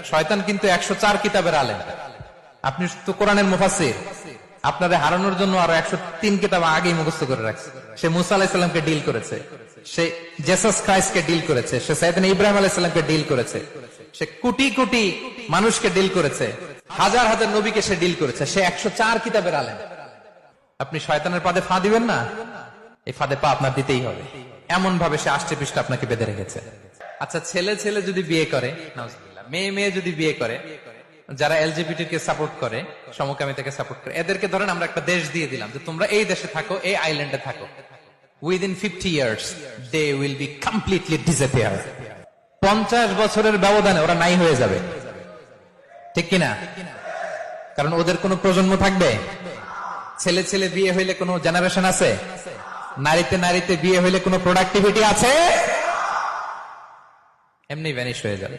শয়তান কিন্তু 104 কিতাবের আলেম। আপনি তো কোরআনের মুফাসসির, আপনারে হারানোর জন্য আরো 103 কিতাব আগেই মুখস্থ করে রাখছে। সে মুসা আলাইহিস সালামকে ডিল করেছে, সে জেসাস ক্রাইস্টকে ডিল করেছে, সে সাইয়েদনা ইব্রাহিম আলাইহিস সালামকে ডিল করেছে, সে কোটি কোটি মানুষকে ডিল করেছে, হাজার হাজার নবীকে সে ডিল করেছে। সে 104 কিতাবের আলেম। আপনি শয়তানের ফাঁদে ফা দিবেন না, এই ফাঁদে পা আপনার দিতেই হবে। এমন ভাবে সে আষ্টে পৃষ্ঠে আপনাকে বেঁধে রেখেছে। আচ্ছা, ছেলে ছেলে যদি বিয়ে করে, নাউজুবিল্লাহ, মেয়ে মেয়ে যদি বিয়ে করে, যারা এলজিবিটি কে সাপোর্ট করে, সমকামিতাকে সাপোর্ট করে, এদেরকে ধরেন আমরা একটা দেশ দিয়ে দিলাম যে তোমরা এই দেশে থাকো, এই আইল্যান্ডে থাকো, within 50 years they will be completely disappear. 50 বছরের ব্যবধানে ওরা নাই হয়ে যাবে, ঠিক কিনা? কারণ ওদের কোনো প্রজন্ম থাকবে? ছেলে ছেলে বিয়ে হইলে কোনো জেনারেশন আছে? নারীতে নারীতে বিয়ে হইলে কোনো প্রোডাক্টিভিটি আছে? এমনি ভ্যানিশ হয়ে যাবে।